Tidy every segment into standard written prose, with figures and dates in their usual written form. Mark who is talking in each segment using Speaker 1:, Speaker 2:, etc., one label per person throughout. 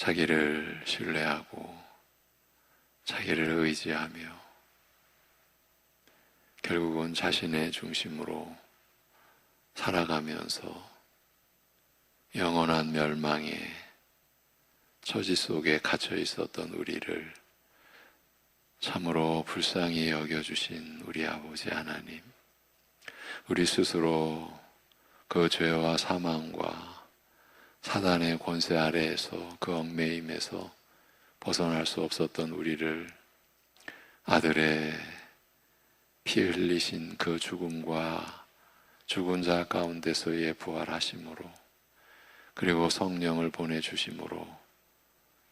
Speaker 1: 자기를 신뢰하고 자기를 의지하며 결국은 자신의 중심으로 살아가면서 영원한 멸망의 처지 속에 갇혀 있었던 우리를 참으로 불쌍히 여겨주신 우리 아버지 하나님, 우리 스스로 그 죄와 사망과 사단의 권세 아래에서 그 얽매임에서 벗어날 수 없었던 우리를 아들의 피 흘리신 그 죽음과 죽은 자 가운데서의 부활하심으로 그리고 성령을 보내주심으로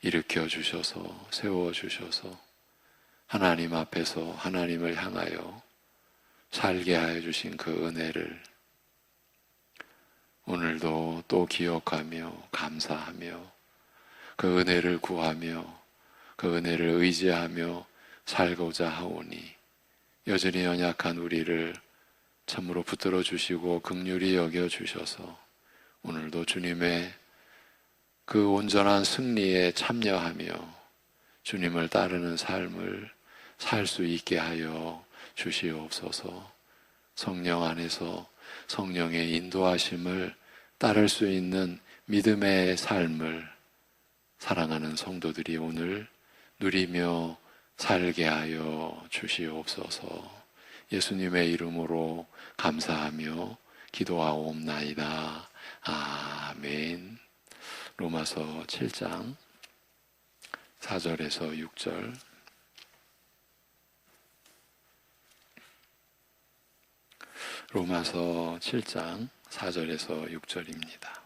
Speaker 1: 일으켜 주셔서 세워 주셔서 하나님 앞에서 하나님을 향하여 살게 하여 주신 그 은혜를 오늘도 또 기억하며 감사하며 그 은혜를 구하며 그 은혜를 의지하며 살고자 하오니 여전히 연약한 우리를 참으로 붙들어 주시고 긍휼히 여겨 주셔서 오늘도 주님의 그 온전한 승리에 참여하며 주님을 따르는 삶을 살 수 있게 하여 주시옵소서. 성령 안에서 성령의 인도하심을 따를 수 있는 믿음의 삶을 사랑하는 성도들이 오늘 누리며 살게 하여 주시옵소서. 예수님의 이름으로 감사하며 기도하옵나이다. 아멘. 로마서 7장 4절에서 6절. 로마서 7장 4절에서 6절입니다.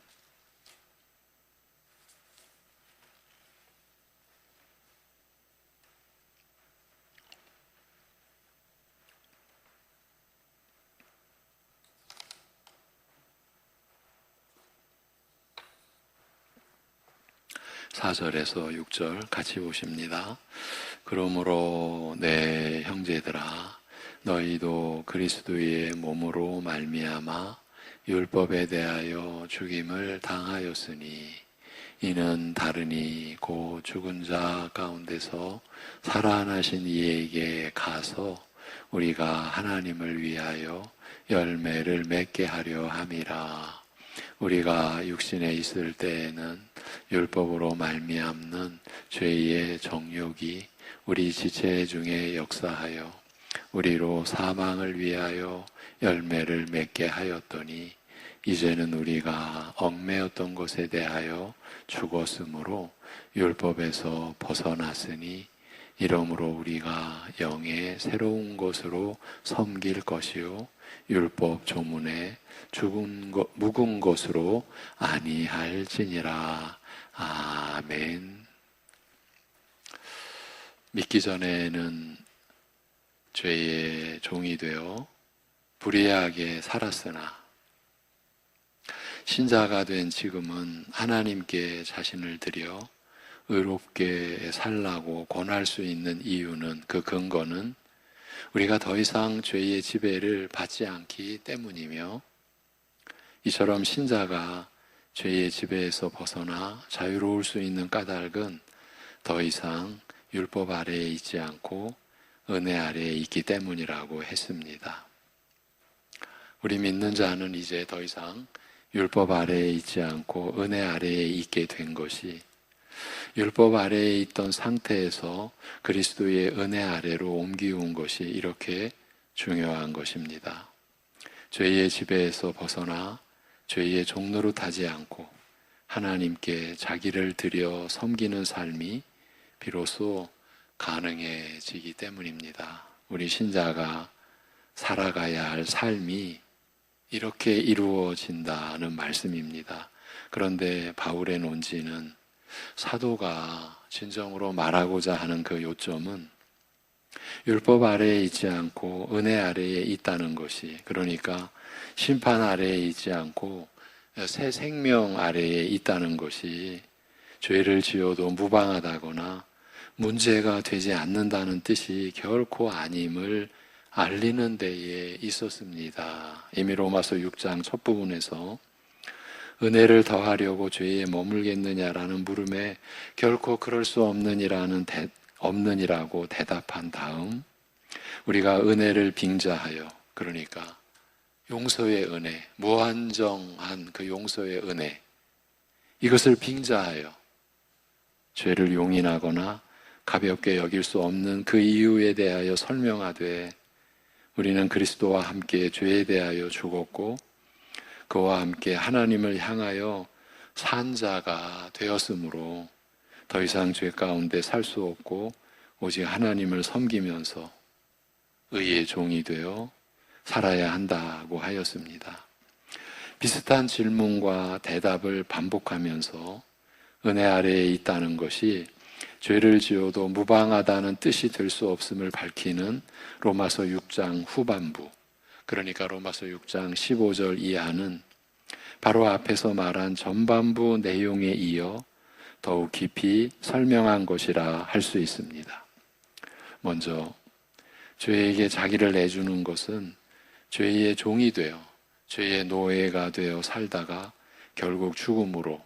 Speaker 1: (4절에서 6절) 같이 보십니다. 그러므로 내 형제들아 너희도 그리스도의 몸으로 말미암아 율법에 대하여 죽임을 당하였으니 이는 다르니 곧 죽은 자 가운데서 살아나신 이에게 가서 우리가 하나님을 위하여 열매를 맺게 하려 함이라. 우리가 육신에 있을 때에는 율법으로 말미암는 죄의 정욕이 우리 지체 중에 역사하여 우리로 사망을 위하여 열매를 맺게 하였더니 이제는 우리가 얽매였던 것에 대하여 죽었으므로 율법에서 벗어났으니 이러므로 우리가 영의 새로운 것으로 섬길 것이요 율법 조문에 묵은 것으로 아니할지니라. 아멘. 믿기 전에는 죄의 종이 되어 불의하게 살았으나 신자가 된 지금은 하나님께 자신을 드려 의롭게 살라고 권할 수 있는 이유는, 그 근거는 우리가 더 이상 죄의 지배를 받지 않기 때문이며, 이처럼 신자가 죄의 지배에서 벗어나 자유로울 수 있는 까닭은 더 이상 율법 아래에 있지 않고 은혜 아래에 있기 때문이라고 했습니다. 우리 믿는 자는 이제 더 이상 율법 아래에 있지 않고 은혜 아래에 있게 된 것이, 율법 아래에 있던 상태에서 그리스도의 은혜 아래로 옮기운 것이 이렇게 중요한 것입니다. 죄의 지배에서 벗어나 죄의 종노릇하지 않고 하나님께 자기를 드려 섬기는 삶이 비로소 가능해지기 때문입니다. 우리 신자가 살아가야 할 삶이 이렇게 이루어진다는 말씀입니다. 그런데 바울의 논지는, 사도가 진정으로 말하고자 하는 그 요점은 율법 아래에 있지 않고 은혜 아래에 있다는 것이, 그러니까 심판 아래에 있지 않고 새 생명 아래에 있다는 것이 죄를 지어도 무방하다거나 문제가 되지 않는다는 뜻이 결코 아님을 알리는 데에 있었습니다. 이미 로마서 6장 첫 부분에서 은혜를 더하려고 죄에 머물겠느냐라는 물음에 결코 그럴 수 없느니라고 대답한 다음 우리가 은혜를 빙자하여, 그러니까 용서의 은혜, 무한정한 그 용서의 은혜, 이것을 빙자하여 죄를 용인하거나 가볍게 여길 수 없는 그 이유에 대하여 설명하되 우리는 그리스도와 함께 죄에 대하여 죽었고 그와 함께 하나님을 향하여 산 자가 되었으므로 더 이상 죄 가운데 살 수 없고 오직 하나님을 섬기면서 의의 종이 되어 살아야 한다고 하였습니다. 비슷한 질문과 대답을 반복하면서 은혜 아래에 있다는 것이 죄를 지어도 무방하다는 뜻이 될 수 없음을 밝히는 로마서 6장 후반부, 그러니까 로마서 6장 15절 이하는 바로 앞에서 말한 전반부 내용에 이어 더욱 깊이 설명한 것이라 할 수 있습니다. 먼저 죄에게 자기를 내주는 것은 죄의 종이 되어 죄의 노예가 되어 살다가 결국 죽음으로,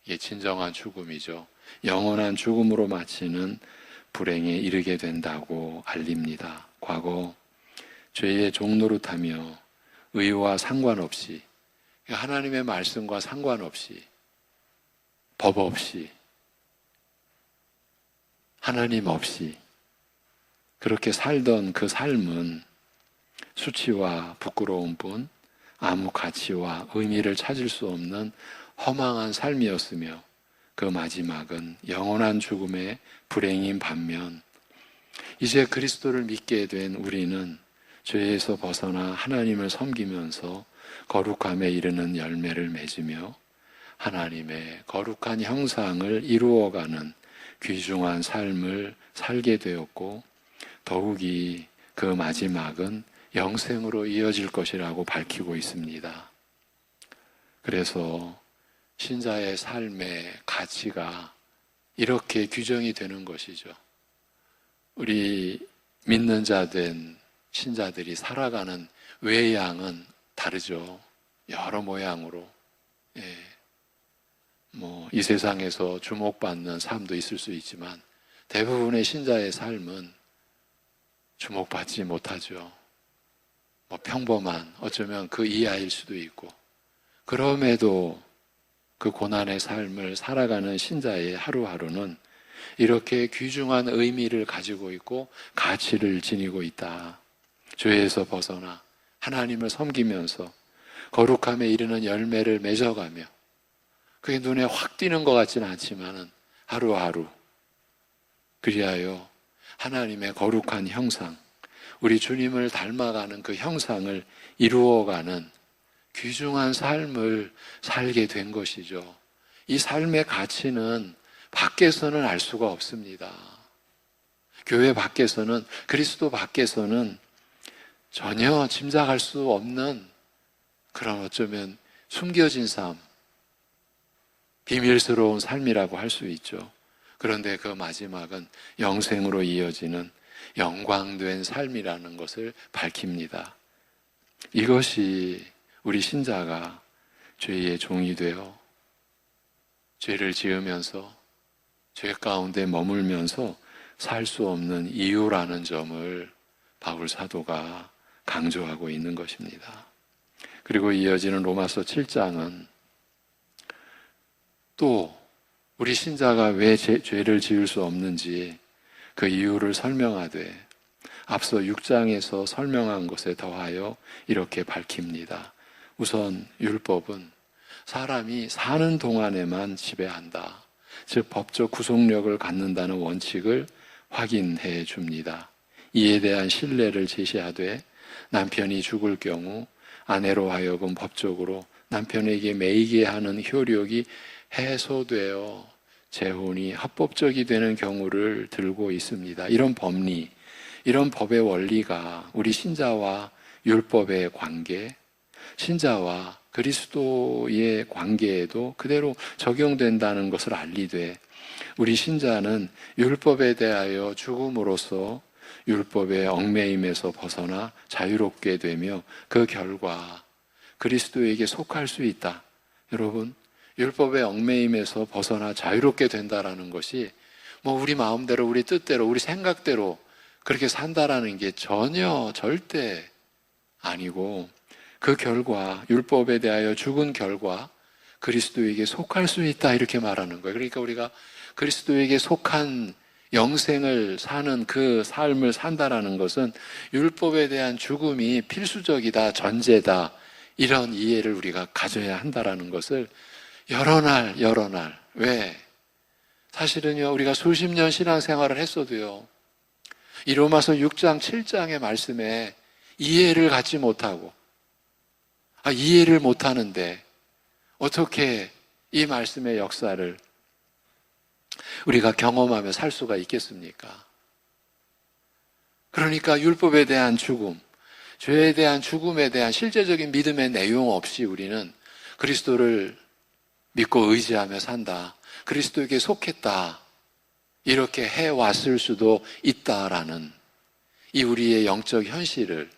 Speaker 1: 이게 진정한 죽음이죠. 영원한 죽음으로 마치는 불행에 이르게 된다고 알립니다. 과거 죄의 종노릇하며 의와 상관없이, 하나님의 말씀과 상관없이, 법 없이, 하나님 없이 그렇게 살던 그 삶은 수치와 부끄러움뿐 아무 가치와 의미를 찾을 수 없는 허망한 삶이었으며 그 마지막은 영원한 죽음의 불행인 반면 이제 그리스도를 믿게 된 우리는 죄에서 벗어나 하나님을 섬기면서 거룩함에 이르는 열매를 맺으며 하나님의 거룩한 형상을 이루어가는 귀중한 삶을 살게 되었고 더욱이 그 마지막은 영생으로 이어질 것이라고 밝히고 있습니다. 그래서 신자의 삶의 가치가 이렇게 규정이 되는 것이죠. 우리 믿는 자 된 신자들이 살아가는 외양은 다르죠. 여러 모양으로. 이 세상에서 주목받는 삶도 있을 수 있지만 대부분의 신자의 삶은 주목받지 못하죠. 평범한, 어쩌면 그 이하일 수도 있고, 그럼에도 그 고난의 삶을 살아가는 신자의 하루하루는 이렇게 귀중한 의미를 가지고 있고 가치를 지니고 있다. 죄에서 벗어나 하나님을 섬기면서 거룩함에 이르는 열매를 맺어가며, 그게 눈에 확 띄는 것 같지는 않지만 하루하루 그리하여 하나님의 거룩한 형상, 우리 주님을 닮아가는 그 형상을 이루어가는 귀중한 삶을 살게 된 것이죠. 이 삶의 가치는 밖에서는 알 수가 없습니다. 교회 밖에서는, 그리스도 밖에서는 전혀 짐작할 수 없는 그런 어쩌면 숨겨진 삶, 비밀스러운 삶이라고 할 수 있죠. 그런데 그 마지막은 영생으로 이어지는 영광된 삶이라는 것을 밝힙니다. 이것이 우리 신자가 죄의 종이 되어 죄를 지으면서 죄 가운데 머물면서 살 수 없는 이유라는 점을 바울 사도가 강조하고 있는 것입니다. 그리고 이어지는 로마서 7장은 또 우리 신자가 왜 죄를 지을 수 없는지 그 이유를 설명하되 앞서 6장에서 설명한 것에 더하여 이렇게 밝힙니다. 우선 율법은 사람이 사는 동안에만 지배한다. 즉 법적 구속력을 갖는다는 원칙을 확인해 줍니다. 이에 대한 신뢰를 제시하되 남편이 죽을 경우 아내로 하여금 법적으로 남편에게 매이게 하는 효력이 해소되어 재혼이 합법적이 되는 경우를 들고 있습니다. 이런 법리, 이런 법의 원리가 우리 신자와 율법의 관계, 신자와 그리스도의 관계에도 그대로 적용된다는 것을 알리되 우리 신자는 율법에 대하여 죽음으로써 율법의 얽매임에서 벗어나 자유롭게 되며 그 결과 그리스도에게 속할 수 있다. 여러분, 율법의 얽매임에서 벗어나 자유롭게 된다라는 것이 우리 마음대로, 우리 뜻대로, 우리 생각대로 그렇게 산다라는 게 전혀 절대 아니고, 그 결과, 율법에 대하여 죽은 결과 그리스도에게 속할 수 있다, 이렇게 말하는 거예요. 그러니까 우리가 그리스도에게 속한 영생을 사는 그 삶을 산다라는 것은 율법에 대한 죽음이 필수적이다, 전제다, 이런 이해를 우리가 가져야 한다라는 것을 여러 날 왜? 사실은요, 우리가 수십 년 신앙생활을 했어도요, 이 로마서 6장 7장의 말씀에 이해를 갖지 못하고, 이해를 못하는데 어떻게 이 말씀의 역사를 우리가 경험하며 살 수가 있겠습니까? 그러니까 율법에 대한 죽음, 죄에 대한 죽음에 대한 실제적인 믿음의 내용 없이 우리는 그리스도를 믿고 의지하며 산다, 그리스도에게 속했다, 이렇게 해왔을 수도 있다라는 이 우리의 영적 현실을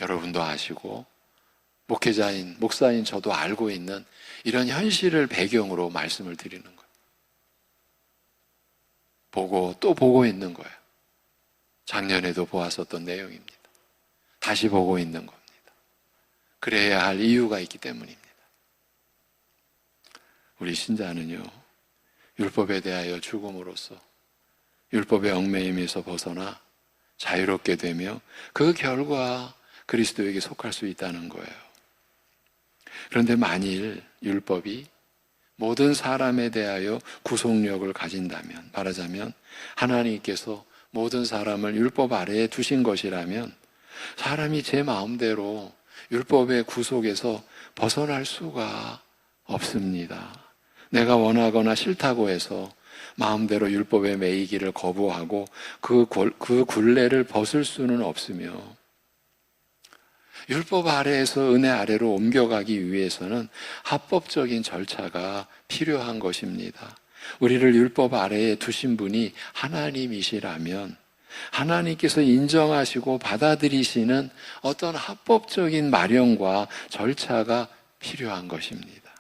Speaker 1: 여러분도 아시고 목회자인, 목사인 저도 알고 있는 이런 현실을 배경으로 말씀을 드리는 거예요. 보고 또 보고 있는 거예요. 작년에도 보았었던 내용입니다. 다시 보고 있는 겁니다. 그래야 할 이유가 있기 때문입니다. 우리 신자는요, 율법에 대하여 죽음으로써 율법의 얽매임에서 벗어나 자유롭게 되며 그 결과 그리스도에게 속할 수 있다는 거예요. 그런데 만일 율법이 모든 사람에 대하여 구속력을 가진다면, 말하자면 하나님께서 모든 사람을 율법 아래에 두신 것이라면 사람이 제 마음대로 율법의 구속에서 벗어날 수가 없습니다. 내가 원하거나 싫다고 해서 마음대로 율법에 매이기를 거부하고 그 굴레를 벗을 수는 없으며, 율법 아래에서 은혜 아래로 옮겨가기 위해서는 합법적인 절차가 필요한 것입니다. 우리를 율법 아래에 두신 분이 하나님이시라면 하나님께서 인정하시고 받아들이시는 어떤 합법적인 마련과 절차가 필요한 것입니다.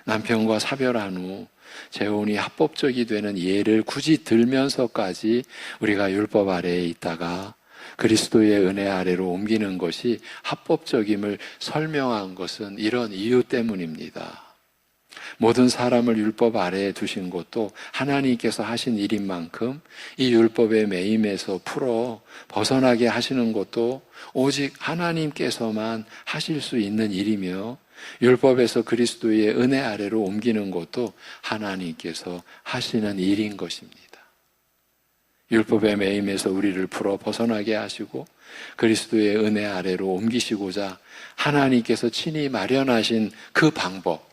Speaker 1: 남편과 사별한 후 재혼이 합법적이 되는 예를 굳이 들면서까지 우리가 율법 아래에 있다가 그리스도의 은혜 아래로 옮기는 것이 합법적임을 설명한 것은 이런 이유 때문입니다. 모든 사람을 율법 아래에 두신 것도 하나님께서 하신 일인 만큼 이 율법의 매임에서 풀어 벗어나게 하시는 것도 오직 하나님께서만 하실 수 있는 일이며, 율법에서 그리스도의 은혜 아래로 옮기는 것도 하나님께서 하시는 일인 것입니다. 율법의 매임에서 우리를 풀어 벗어나게 하시고 그리스도의 은혜 아래로 옮기시고자 하나님께서 친히 마련하신 그 방법,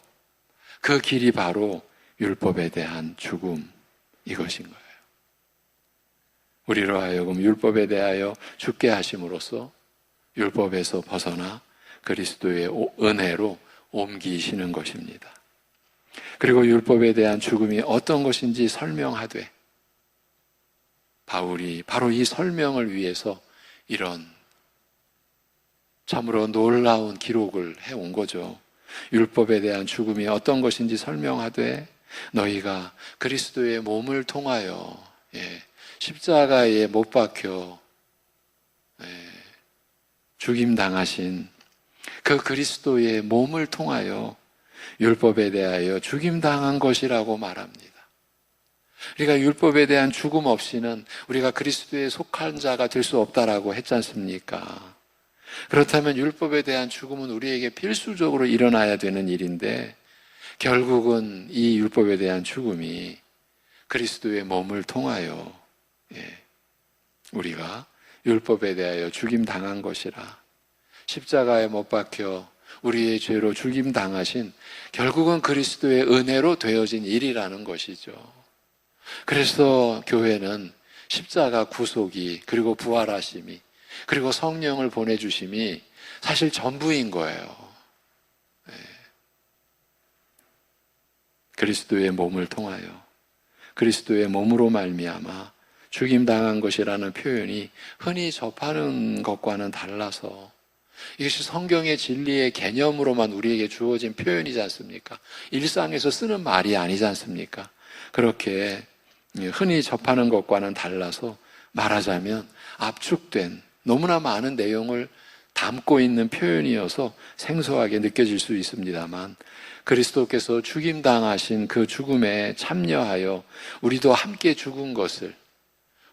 Speaker 1: 그 길이 바로 율법에 대한 죽음, 이것인 거예요. 우리로 하여금 율법에 대하여 죽게 하심으로써 율법에서 벗어나 그리스도의 은혜로 옮기시는 것입니다. 그리고 율법에 대한 죽음이 어떤 것인지 설명하되, 바울이 바로 이 설명을 위해서 이런 참으로 놀라운 기록을 해온 거죠. 율법에 대한 죽음이 어떤 것인지 설명하되 너희가 그리스도의 몸을 통하여 십자가에 못 박혀 죽임당하신 그 그리스도의 몸을 통하여 율법에 대하여 죽임당한 것이라고 말합니다. 그러니까 율법에 대한 죽음 없이는 우리가 그리스도에 속한 자가 될 수 없다라고 했지 않습니까? 그렇다면 율법에 대한 죽음은 우리에게 필수적으로 일어나야 되는 일인데, 결국은 이 율법에 대한 죽음이 그리스도의 몸을 통하여 우리가 율법에 대하여 죽임당한 것이라, 십자가에 못 박혀 우리의 죄로 죽임당하신 결국은 그리스도의 은혜로 되어진 일이라는 것이죠. 그래서 교회는 십자가 구속이, 그리고 부활하심이, 그리고 성령을 보내주심이 사실 전부인 거예요. 그리스도의 몸을 통하여, 그리스도의 몸으로 말미암아 죽임당한 것이라는 표현이 흔히 접하는 것과는 달라서 이것이 성경의 진리의 개념으로만 우리에게 주어진 표현이지 않습니까? 일상에서 쓰는 말이 아니지 않습니까? 그렇게 흔히 접하는 것과는 달라서 말하자면 압축된 너무나 많은 내용을 담고 있는 표현이어서 생소하게 느껴질 수 있습니다만, 그리스도께서 죽임당하신 그 죽음에 참여하여 우리도 함께 죽은 것을,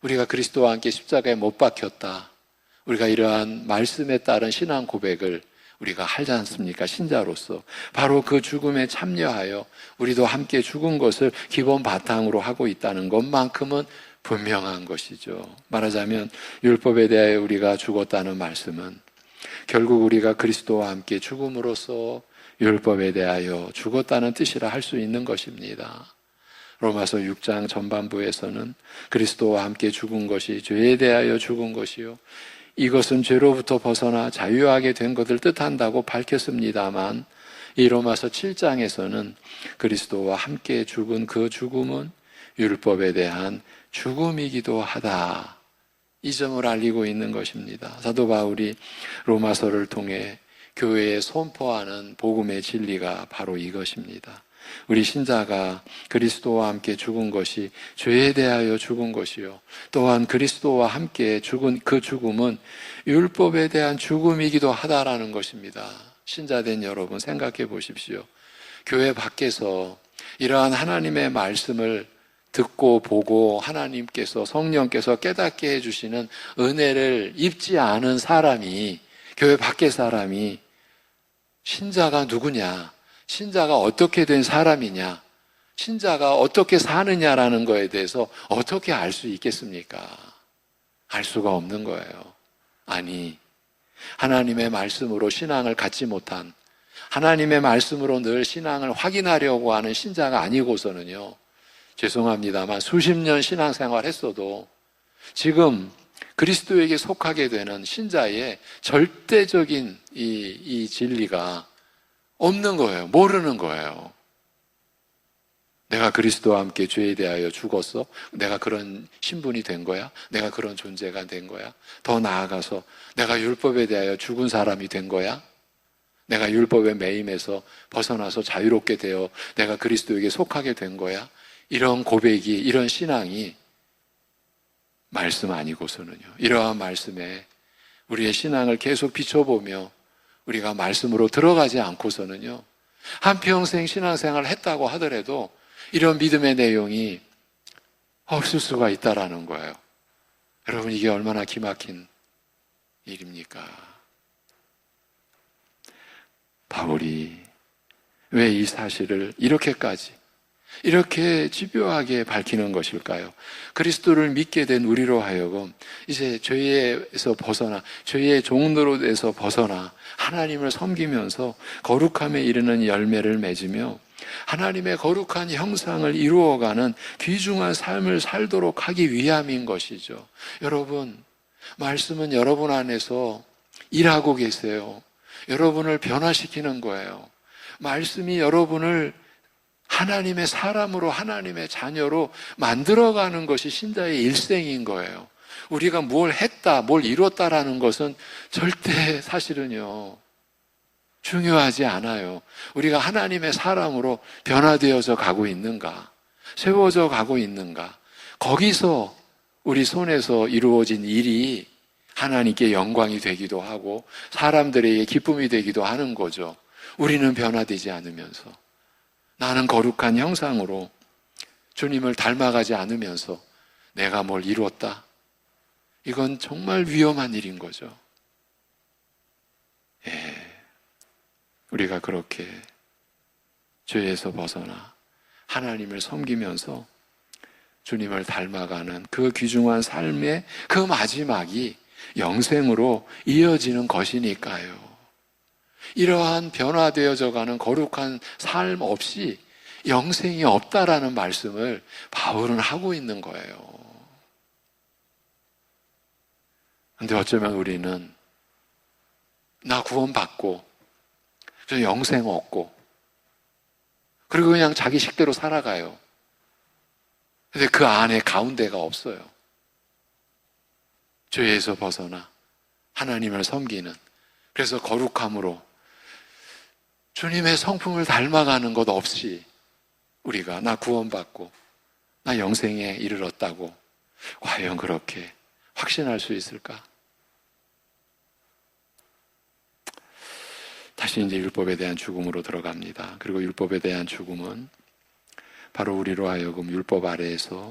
Speaker 1: 우리가 그리스도와 함께 십자가에 못 박혔다, 우리가 이러한 말씀에 따른 신앙 고백을 우리가 하지 않습니까? 신자로서 바로 그 죽음에 참여하여 우리도 함께 죽은 것을 기본 바탕으로 하고 있다는 것만큼은 분명한 것이죠. 말하자면 율법에 대하여 우리가 죽었다는 말씀은 결국 우리가 그리스도와 함께 죽음으로써 율법에 대하여 죽었다는 뜻이라 할 수 있는 것입니다. 로마서 6장 전반부에서는 그리스도와 함께 죽은 것이 죄에 대하여 죽은 것이요, 이것은 죄로부터 벗어나 자유하게 된 것을 뜻한다고 밝혔습니다만, 이 로마서 7장에서는 그리스도와 함께 죽은 그 죽음은 율법에 대한 죽음이기도 하다, 이 점을 알리고 있는 것입니다. 사도 바울이 로마서를 통해 교회에 선포하는 복음의 진리가 바로 이것입니다. 우리 신자가 그리스도와 함께 죽은 것이 죄에 대하여 죽은 것이요, 또한 그리스도와 함께 죽은 그 죽음은 율법에 대한 죽음이기도 하다라는 것입니다. 신자된 여러분 생각해 보십시오. 교회 밖에서 이러한 하나님의 말씀을 듣고 보고 하나님께서, 성령께서 깨닫게 해주시는 은혜를 입지 않은 사람이, 교회 밖의 사람이 신자가 누구냐, 신자가 어떻게 된 사람이냐, 신자가 어떻게 사느냐라는 거에 대해서 어떻게 알 수 있겠습니까? 알 수가 없는 거예요. 아니, 하나님의 말씀으로 신앙을 갖지 못한, 하나님의 말씀으로 늘 신앙을 확인하려고 하는 신자가 아니고서는요, 죄송합니다만 수십 년 신앙생활 했어도 지금 그리스도에게 속하게 되는 신자의 절대적인 이 진리가 없는 거예요. 모르는 거예요. 내가 그리스도와 함께 죄에 대하여 죽었어? 내가 그런 신분이 된 거야? 내가 그런 존재가 된 거야? 더 나아가서 내가 율법에 대하여 죽은 사람이 된 거야? 내가 율법의 매임에서 벗어나서 자유롭게 되어 내가 그리스도에게 속하게 된 거야? 이런 고백이, 이런 신앙이 말씀 아니고서는요, 이러한 말씀에 우리의 신앙을 계속 비춰보며 우리가 말씀으로 들어가지 않고서는요, 한평생 신앙생활을 했다고 하더라도 이런 믿음의 내용이 없을 수가 있다라는 거예요. 여러분, 이게 얼마나 기막힌 일입니까? 바울이 왜 이 사실을 이렇게 집요하게 밝히는 것일까요? 그리스도를 믿게 된 우리로 하여금 이제 죄에서 벗어나, 죄의 종로에서 벗어나 하나님을 섬기면서 거룩함에 이르는 열매를 맺으며 하나님의 거룩한 형상을 이루어가는 귀중한 삶을 살도록 하기 위함인 것이죠. 여러분, 말씀은 여러분 안에서 일하고 계세요. 여러분을 변화시키는 거예요. 말씀이 여러분을 하나님의 사람으로, 하나님의 자녀로 만들어가는 것이 신자의 일생인 거예요. 우리가 뭘 했다, 뭘 이뤘다라는 것은 절대 사실은요, 중요하지 않아요. 우리가 하나님의 사람으로 변화되어서 가고 있는가, 세워져 가고 있는가, 거기서 우리 손에서 이루어진 일이 하나님께 영광이 되기도 하고 사람들에게 기쁨이 되기도 하는 거죠. 우리는 변화되지 않으면서, 나는 거룩한 형상으로 주님을 닮아가지 않으면서 내가 뭘 이루었다? 이건 정말 위험한 일인 거죠. 우리가 그렇게 죄에서 벗어나 하나님을 섬기면서 주님을 닮아가는 그 귀중한 삶의 그 마지막이 영생으로 이어지는 것이니까요. 이러한 변화되어져 가는 거룩한 삶 없이 영생이 없다라는 말씀을 바울은 하고 있는 거예요. 근데 어쩌면 우리는 나 구원받고 저 영생 얻고 그리고 그냥 자기 식대로 살아가요. 근데 그 안에 가운데가 없어요. 죄에서 벗어나 하나님을 섬기는, 그래서 거룩함으로 주님의 성품을 닮아가는 것 없이 우리가 나 구원받고 나 영생에 이르렀다고 과연 그렇게 확신할 수 있을까? 다시 이제 율법에 대한 죽음으로 들어갑니다. 그리고 율법에 대한 죽음은 바로 우리로 하여금 율법 아래에서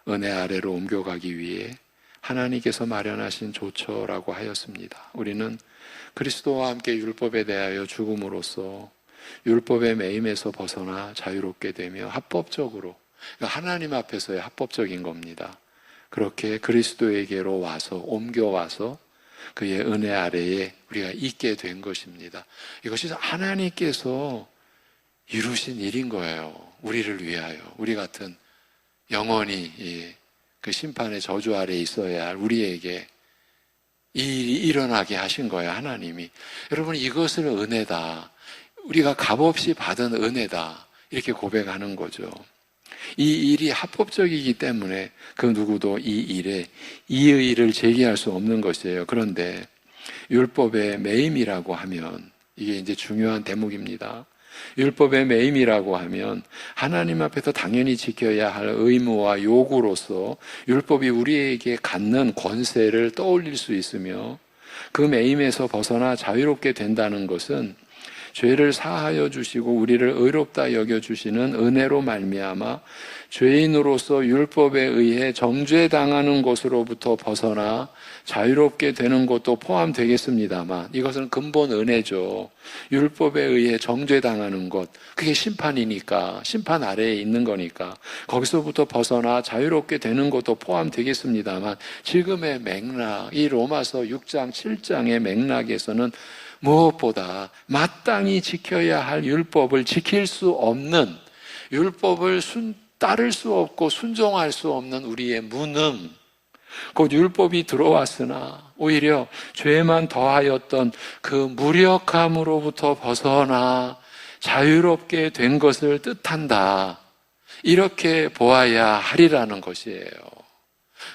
Speaker 1: 은혜 아래로 옮겨가기 위해 하나님께서 마련하신 조처라고 하였습니다. 우리는 그리스도와 함께 율법에 대하여 죽음으로써 율법의 매임에서 벗어나 자유롭게 되며 합법적으로, 그러니까 하나님 앞에서의 합법적인 겁니다. 그렇게 그리스도에게로 와서 옮겨와서 그의 은혜 아래에 우리가 있게 된 것입니다. 이것이 하나님께서 이루신 일인 거예요. 우리를 위하여, 우리 같은 영원히 그 심판의 저주 아래에 있어야 할 우리에게 이 일이 일어나게 하신 거예요, 하나님이. 여러분, 이것을 은혜다, 우리가 값없이 받은 은혜다, 이렇게 고백하는 거죠. 이 일이 합법적이기 때문에 그 누구도 이 일에 이의를 제기할 수 없는 것이에요. 그런데 율법의 매임이라고 하면, 이게 이제 중요한 대목입니다. 율법의 매임이라고 하면 하나님 앞에서 당연히 지켜야 할 의무와 요구로서 율법이 우리에게 갖는 권세를 떠올릴 수 있으며, 그 매임에서 벗어나 자유롭게 된다는 것은 죄를 사하여 주시고 우리를 의롭다 여겨주시는 은혜로 말미암아 죄인으로서 율법에 의해 정죄당하는 것으로부터 벗어나 자유롭게 되는 것도 포함되겠습니다만, 이것은 근본 은혜죠. 율법에 의해 정죄당하는 것, 그게 심판이니까, 심판 아래에 있는 거니까 거기서부터 벗어나 자유롭게 되는 것도 포함되겠습니다만, 지금의 맥락, 이 로마서 6장 7장의 맥락에서는 무엇보다 마땅히 지켜야 할 율법을 지킬 수 없는, 율법을 따를 수 없고 순종할 수 없는 우리의 무능, 곧 율법이 들어왔으나 오히려 죄만 더하였던 그 무력함으로부터 벗어나 자유롭게 된 것을 뜻한다, 이렇게 보아야 하리라는 것이에요.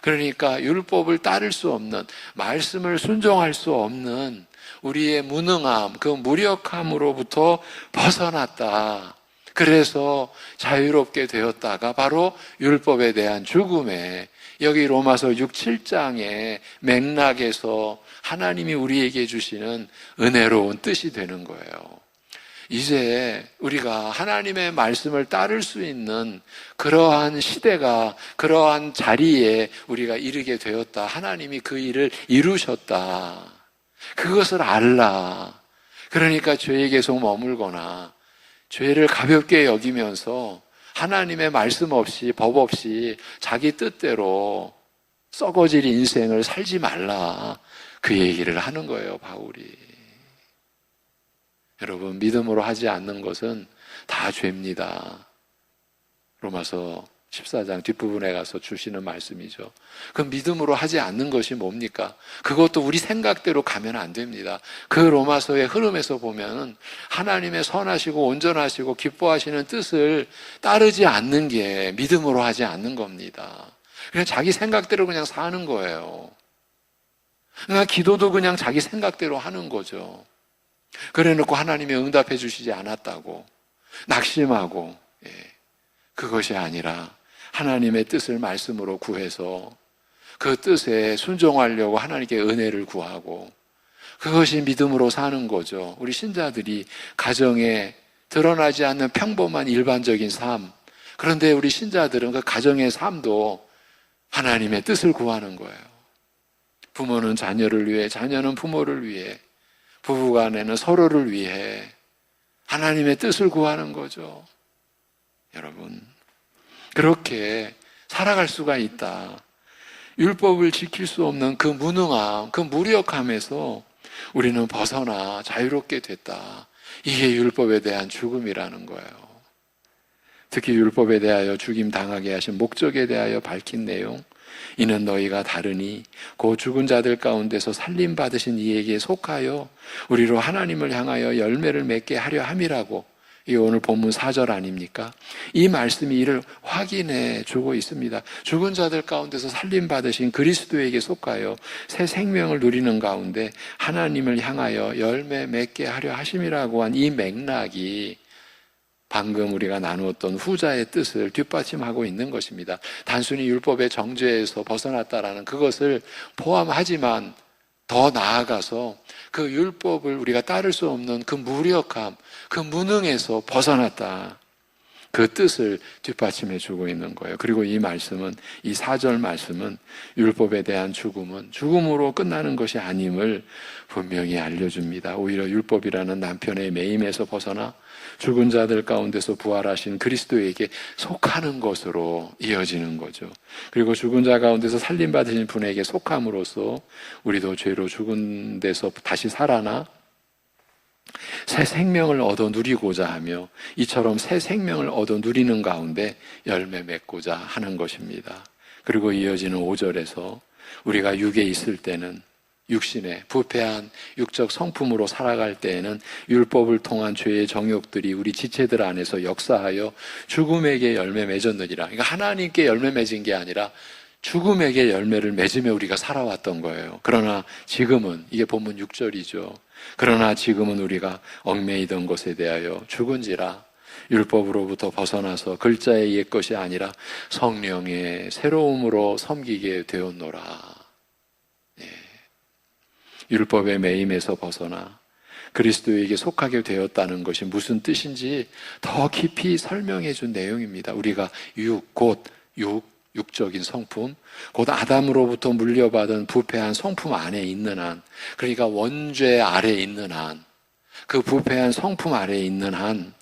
Speaker 1: 그러니까 율법을 따를 수 없는, 말씀을 순종할 수 없는 우리의 무능함, 그 무력함으로부터 벗어났다. 그래서 자유롭게 되었다가 바로 율법에 대한 죽음에, 여기 로마서 6, 7장의 맥락에서 하나님이 우리에게 주시는 은혜로운 뜻이 되는 거예요. 이제 우리가 하나님의 말씀을 따를 수 있는 그러한 시대가, 그러한 자리에 우리가 이르게 되었다. 하나님이 그 일을 이루셨다. 그것을 알라. 그러니까 죄에 계속 머물거나 죄를 가볍게 여기면서 하나님의 말씀 없이, 법 없이 자기 뜻대로 썩어질 인생을 살지 말라, 그 얘기를 하는 거예요, 바울이. 여러분, 믿음으로 하지 않는 것은 다 죄입니다. 로마서 14장 뒷부분에 가서 주시는 말씀이죠. 그럼 믿음으로 하지 않는 것이 뭡니까? 그것도 우리 생각대로 가면 안 됩니다. 그 로마서의 흐름에서 보면 하나님의 선하시고 온전하시고 기뻐하시는 뜻을 따르지 않는 게 믿음으로 하지 않는 겁니다. 그냥 자기 생각대로 그냥 사는 거예요. 그러니까 기도도 그냥 자기 생각대로 하는 거죠. 그래 놓고 하나님이 응답해 주시지 않았다고 낙심하고, 그것이 아니라 하나님의 뜻을 말씀으로 구해서 그 뜻에 순종하려고 하나님께 은혜를 구하고, 그것이 믿음으로 사는 거죠. 우리 신자들이 가정에 드러나지 않는 평범한 일반적인 삶, 그런데 우리 신자들은 그 가정의 삶도 하나님의 뜻을 구하는 거예요. 부모는 자녀를 위해, 자녀는 부모를 위해, 부부간에는 서로를 위해 하나님의 뜻을 구하는 거죠. 여러분, 그렇게 살아갈 수가 있다. 율법을 지킬 수 없는 그 무능함, 그 무력함에서 우리는 벗어나 자유롭게 됐다. 이게 율법에 대한 죽음이라는 거예요. 특히 율법에 대하여 죽임 당하게 하신 목적에 대하여 밝힌 내용, 이는 너희가 다르니 그 죽은 자들 가운데서 살림 받으신 이에게 속하여 우리로 하나님을 향하여 열매를 맺게 하려 함이라고 이 오늘 본문 4절 아닙니까? 이 말씀이 이를 확인해 주고 있습니다. 죽은 자들 가운데서 살림받으신 그리스도에게 속하여 새 생명을 누리는 가운데 하나님을 향하여 열매 맺게 하려 하심이라고 한 이 맥락이 방금 우리가 나누었던 후자의 뜻을 뒷받침하고 있는 것입니다. 단순히 율법의 정죄에서 벗어났다라는 그것을 포함하지만 더 나아가서 그 율법을 우리가 따를 수 없는 그 무력함, 그 무능에서 벗어났다. 그 뜻을 뒷받침해 주고 있는 거예요. 그리고 이 말씀은, 이 4절 말씀은 율법에 대한 죽음은 죽음으로 끝나는 것이 아님을 분명히 알려줍니다. 오히려 율법이라는 남편의 매임에서 벗어나 죽은 자들 가운데서 부활하신 그리스도에게 속하는 것으로 이어지는 거죠. 그리고 죽은 자 가운데서 살림받으신 분에게 속함으로써 우리도 죄로 죽은 데서 다시 살아나 새 생명을 얻어 누리고자 하며 이처럼 새 생명을 얻어 누리는 가운데 열매 맺고자 하는 것입니다. 그리고 이어지는 5절에서 우리가 육에 있을 때는 육신의 부패한 육적 성품으로 살아갈 때에는 율법을 통한 죄의 정욕들이 우리 지체들 안에서 역사하여 죽음에게 열매 맺었느니라. 그러니까 하나님께 열매 맺은 게 아니라 죽음에게 열매를 맺으며 우리가 살아왔던 거예요. 그러나 지금은, 이게 본문 6절이죠. 그러나 지금은 우리가 얽매이던 것에 대하여 죽은지라 율법으로부터 벗어나서 글자의 옛 것이 아니라 성령의 새로움으로 섬기게 되었노라. 예. 율법의 매임에서 벗어나 그리스도에게 속하게 되었다는 것이 무슨 뜻인지 더 깊이 설명해 준 내용입니다. 우리가 육적인 성품, 곧 아담으로부터 물려받은 부패한 성품 안에 있는 한, 그러니까 원죄 아래에 있는 한, 그 부패한 성품 아래에 있는 한,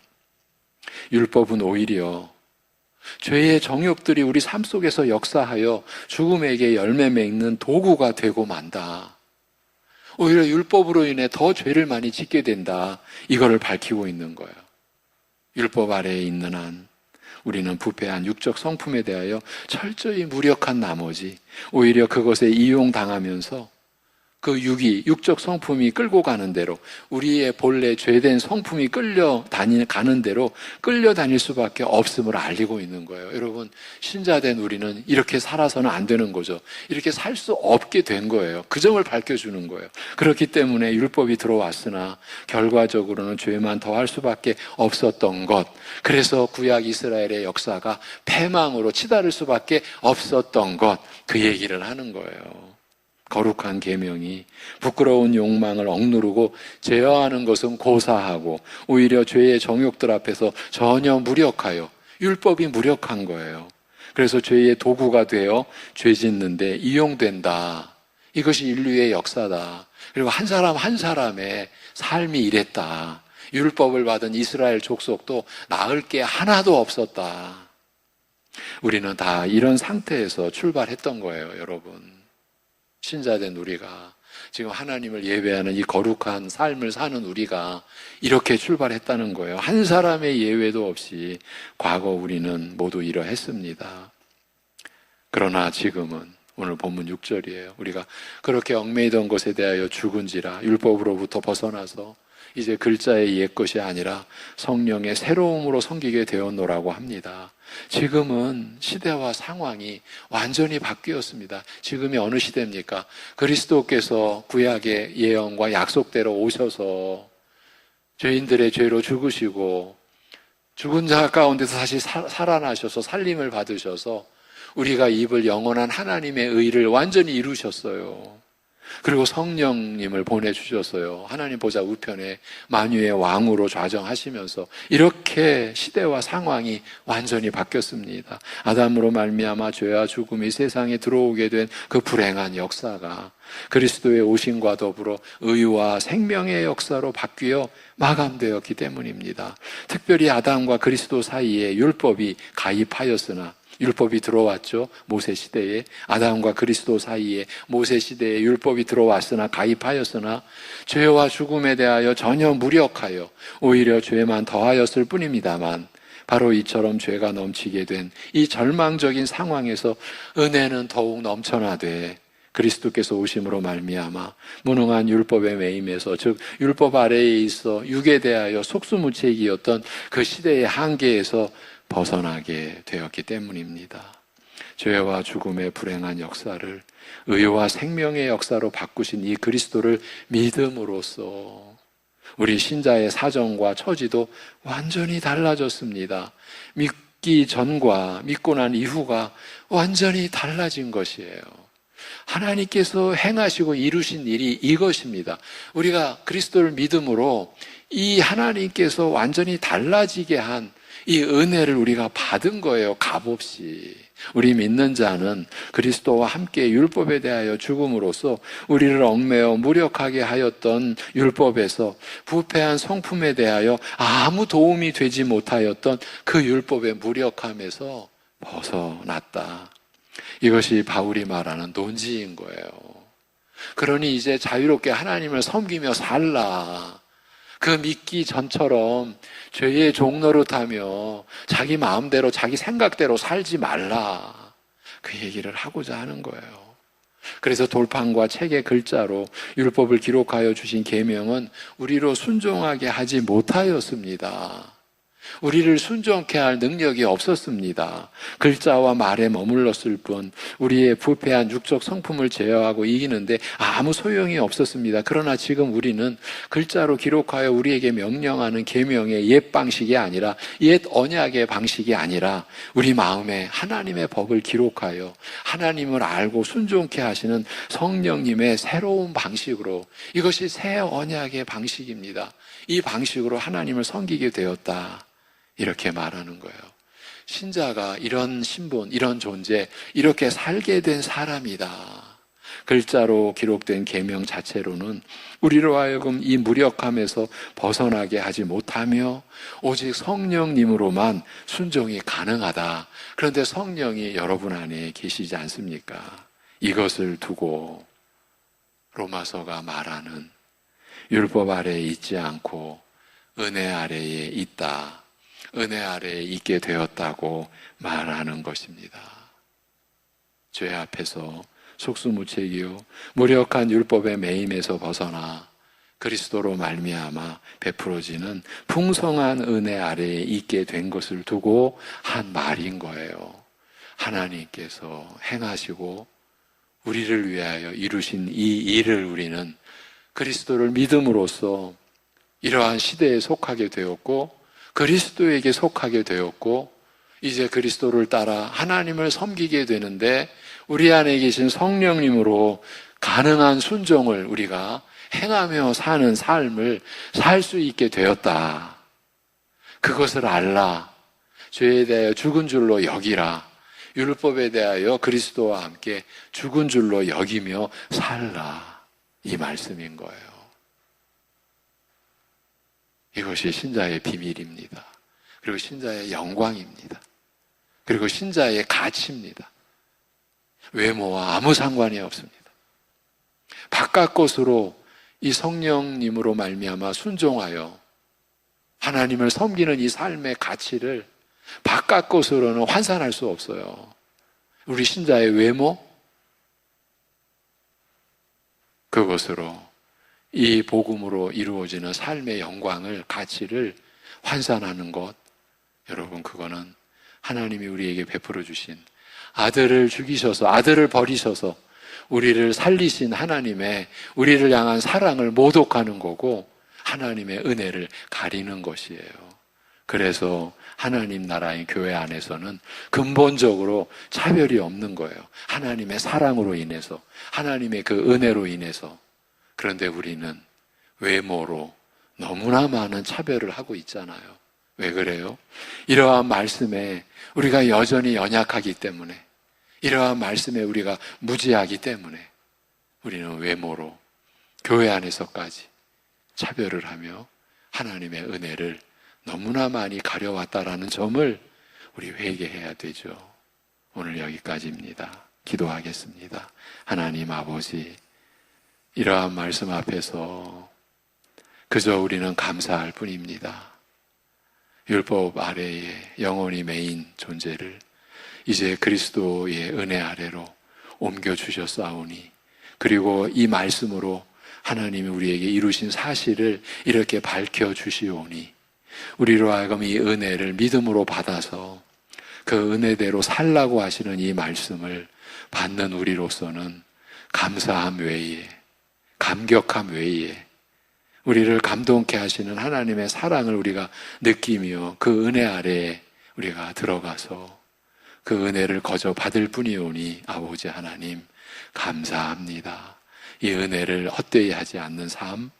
Speaker 1: 율법은 오히려 죄의 정욕들이 우리 삶 속에서 역사하여 죽음에게 열매 맺는 도구가 되고 만다. 오히려 율법으로 인해 더 죄를 많이 짓게 된다. 이거를 밝히고 있는 거예요. 율법 아래에 있는 한 우리는 부패한 육적 성품에 대하여 철저히 무력한 나머지 오히려 그것에 이용당하면서 그 육적 성품이 끌고 가는 대로, 우리의 본래 죄된 성품이 가는 대로 끌려다닐 수밖에 없음을 알리고 있는 거예요. 여러분, 신자된 우리는 이렇게 살아서는 안 되는 거죠. 이렇게 살 수 없게 된 거예요. 그 점을 밝혀주는 거예요. 그렇기 때문에 율법이 들어왔으나 결과적으로는 죄만 더할 수밖에 없었던 것, 그래서 구약 이스라엘의 역사가 패망으로 치달을 수밖에 없었던 것, 그 얘기를 하는 거예요. 거룩한 계명이 부끄러운 욕망을 억누르고 제어하는 것은 고사하고 오히려 죄의 정욕들 앞에서 전혀 무력하여, 율법이 무력한 거예요. 그래서 죄의 도구가 되어 죄 짓는데 이용된다. 이것이 인류의 역사다. 그리고 한 사람 한 사람의 삶이 이랬다. 율법을 받은 이스라엘 족속도 나을 게 하나도 없었다. 우리는 다 이런 상태에서 출발했던 거예요, 여러분. 신자된 우리가, 지금 하나님을 예배하는 이 거룩한 삶을 사는 우리가 이렇게 출발했다는 거예요. 한 사람의 예외도 없이 과거 우리는 모두 이러했습니다. 그러나 지금은, 오늘 본문 6절이에요. 우리가 그렇게 얽매이던 것에 대하여 죽은지라 율법으로부터 벗어나서 이제 글자의 옛 것이 아니라 성령의 새로움으로 섬기게 되었노라고 합니다. 지금은 시대와 상황이 완전히 바뀌었습니다. 지금이 어느 시대입니까? 그리스도께서 구약의 예언과 약속대로 오셔서 죄인들의 죄로 죽으시고 죽은 자 가운데서 다시 살아나셔서 살림을 받으셔서 우리가 입을 영원한 하나님의 의를 완전히 이루셨어요. 그리고 성령님을 보내주셨어요. 하나님 보좌 우편에 만유의 왕으로 좌정하시면서 이렇게 시대와 상황이 완전히 바뀌었습니다. 아담으로 말미암아 죄와 죽음이 세상에 들어오게 된 그 불행한 역사가 그리스도의 오심과 더불어 의와 생명의 역사로 바뀌어 마감되었기 때문입니다. 특별히 아담과 그리스도 사이에 율법이 가입하였으나, 율법이 들어왔죠. 모세 시대에, 아담과 그리스도 사이에 모세 시대에 율법이 들어왔으나 가입하였으나 죄와 죽음에 대하여 전혀 무력하여 오히려 죄만 더하였을 뿐입니다만, 바로 이처럼 죄가 넘치게 된 이 절망적인 상황에서 은혜는 더욱 넘쳐나되 그리스도께서 오심으로 말미암아 무능한 율법의 매임에서, 즉 율법 아래에 있어 육에 대하여 속수무책이었던 그 시대의 한계에서 벗어나게 되었기 때문입니다. 죄와 죽음의 불행한 역사를 의와 생명의 역사로 바꾸신 이 그리스도를 믿음으로써 우리 신자의 사정과 처지도 완전히 달라졌습니다. 믿기 전과 믿고 난 이후가 완전히 달라진 것이에요. 하나님께서 행하시고 이루신 일이 이것입니다. 우리가 그리스도를 믿음으로 이 하나님께서 완전히 달라지게 한 이 은혜를 우리가 받은 거예요. 값없이. 우리 믿는 자는 그리스도와 함께 율법에 대하여 죽음으로써 우리를 얽매어 무력하게 하였던 율법에서, 부패한 성품에 대하여 아무 도움이 되지 못하였던 그 율법의 무력함에서 벗어났다. 이것이 바울이 말하는 논지인 거예요. 그러니 이제 자유롭게 하나님을 섬기며 살라. 그 믿기 전처럼 죄의 종노릇하며 자기 마음대로 자기 생각대로 살지 말라. 그 얘기를 하고자 하는 거예요. 그래서 돌판과 책의 글자로 율법을 기록하여 주신 계명은 우리로 순종하게 하지 못하였습니다. 우리를 순종케 할 능력이 없었습니다. 글자와 말에 머물렀을 뿐 우리의 부패한 육적 성품을 제어하고 이기는데 아무 소용이 없었습니다. 그러나 지금 우리는 글자로 기록하여 우리에게 명령하는 계명의 옛 방식이 아니라, 옛 언약의 방식이 아니라 우리 마음에 하나님의 법을 기록하여 하나님을 알고 순종케 하시는 성령님의 새로운 방식으로, 이것이 새 언약의 방식입니다. 이 방식으로 하나님을 섬기게 되었다. 이렇게 말하는 거예요. 신자가 이런 신분, 이런 존재, 이렇게 살게 된 사람이다. 글자로 기록된 계명 자체로는 우리로 하여금 이 무력함에서 벗어나게 하지 못하며 오직 성령님으로만 순종이 가능하다. 그런데 성령이 여러분 안에 계시지 않습니까? 이것을 두고 로마서가 말하는 율법 아래에 있지 않고 은혜 아래에 있다. 은혜 아래에 있게 되었다고 말하는 것입니다. 죄 앞에서 속수무책이요 무력한 율법의 매임에서 벗어나 그리스도로 말미암아 베풀어지는 풍성한 은혜 아래에 있게 된 것을 두고 한 말인 거예요. 하나님께서 행하시고 우리를 위하여 이루신 이 일을 우리는 그리스도를 믿음으로써 이러한 시대에 속하게 되었고, 그리스도에게 속하게 되었고, 이제 그리스도를 따라 하나님을 섬기게 되는데 우리 안에 계신 성령님으로 가능한 순종을 우리가 행하며 사는 삶을 살 수 있게 되었다. 그것을 알라. 죄에 대하여 죽은 줄로 여기라. 율법에 대하여 그리스도와 함께 죽은 줄로 여기며 살라. 이 말씀인 거예요. 이것이 신자의 비밀입니다. 그리고 신자의 영광입니다. 그리고 신자의 가치입니다. 외모와 아무 상관이 없습니다. 바깥 것으로 이 성령님으로 말미암아 순종하여 하나님을 섬기는 이 삶의 가치를 바깥 것으로는 환산할 수 없어요. 우리 신자의 외모, 그것으로 이 복음으로 이루어지는 삶의 영광을, 가치를 환산하는 것, 여러분, 그거는 하나님이 우리에게 베풀어 주신 아들을 죽이셔서, 아들을 버리셔서 우리를 살리신 하나님의 우리를 향한 사랑을 모독하는 거고, 하나님의 은혜를 가리는 것이에요. 그래서 하나님 나라의 교회 안에서는 근본적으로 차별이 없는 거예요. 하나님의 사랑으로 인해서, 하나님의 그 은혜로 인해서. 그런데 우리는 외모로 너무나 많은 차별을 하고 있잖아요. 왜 그래요? 이러한 말씀에 우리가 여전히 연약하기 때문에, 이러한 말씀에 우리가 무지하기 때문에 우리는 외모로 교회 안에서까지 차별을 하며 하나님의 은혜를 너무나 많이 가려왔다라는 점을 우리 회개해야 되죠. 오늘 여기까지입니다. 기도하겠습니다. 하나님 아버지, 이러한 말씀 앞에서 그저 우리는 감사할 뿐입니다. 율법 아래에 영원히 매인 존재를 이제 그리스도의 은혜 아래로 옮겨주셨사오니 그리고 이 말씀으로 하나님이 우리에게 이루신 사실을 이렇게 밝혀주시오니 우리로 하여금 이 은혜를 믿음으로 받아서 그 은혜대로 살라고 하시는 이 말씀을 받는 우리로서는 감사함 외에, 감격함 외에 우리를 감동케 하시는 하나님의 사랑을 우리가 느끼며 그 은혜 아래에 우리가 들어가서 그 은혜를 거저 받을 뿐이오니 아버지 하나님 감사합니다. 이 은혜를 헛되이 하지 않는 삶,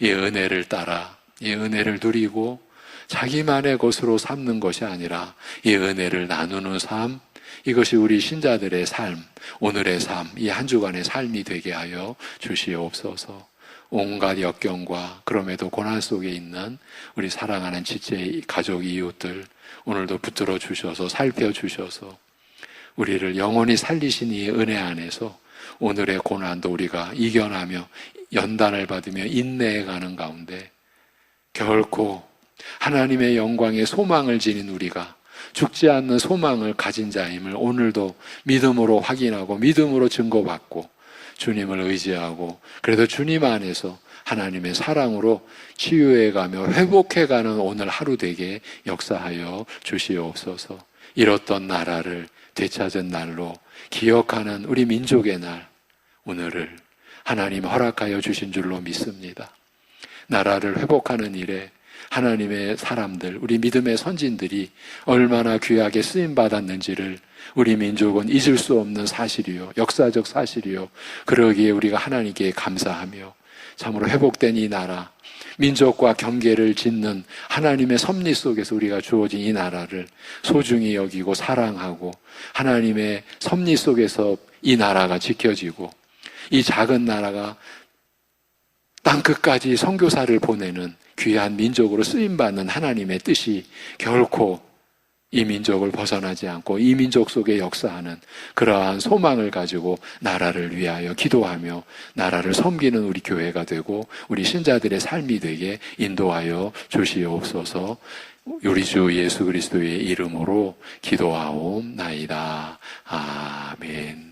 Speaker 1: 이 은혜를 따라 이 은혜를 누리고 자기만의 것으로 삼는 것이 아니라 이 은혜를 나누는 삶, 이것이 우리 신자들의 삶, 오늘의 삶, 이 한 주간의 삶이 되게 하여 주시옵소서. 온갖 역경과 그럼에도 고난 속에 있는 우리 사랑하는 지체 가족 이웃들 오늘도 붙들어 주셔서 살펴주셔서 우리를 영원히 살리신 이 은혜 안에서 오늘의 고난도 우리가 이겨나며 연단을 받으며 인내해가는 가운데 결코 하나님의 영광에 소망을 지닌 우리가 죽지 않는 소망을 가진 자임을 오늘도 믿음으로 확인하고 믿음으로 증거받고 주님을 의지하고 그래도 주님 안에서 하나님의 사랑으로 치유해가며 회복해가는 오늘 하루 되게 역사하여 주시옵소서. 잃었던 나라를 되찾은 날로 기억하는 우리 민족의 날 오늘을 하나님 허락하여 주신 줄로 믿습니다. 나라를 회복하는 일에 하나님의 사람들, 우리 믿음의 선진들이 얼마나 귀하게 쓰임받았는지를 우리 민족은 잊을 수 없는 사실이요, 역사적 사실이요. 그러기에 우리가 하나님께 감사하며 참으로 회복된 이 나라, 민족과 경계를 짓는 하나님의 섭리 속에서 우리가 주어진 이 나라를 소중히 여기고 사랑하고 하나님의 섭리 속에서 이 나라가 지켜지고 이 작은 나라가 땅끝까지 선교사를 보내는 귀한 민족으로 쓰임받는 하나님의 뜻이 결코 이 민족을 벗어나지 않고 이 민족 속에 역사하는 그러한 소망을 가지고 나라를 위하여 기도하며 나라를 섬기는 우리 교회가 되고 우리 신자들의 삶이 되게 인도하여 주시옵소서. 우리 주 예수 그리스도의 이름으로 기도하옵나이다. 아멘.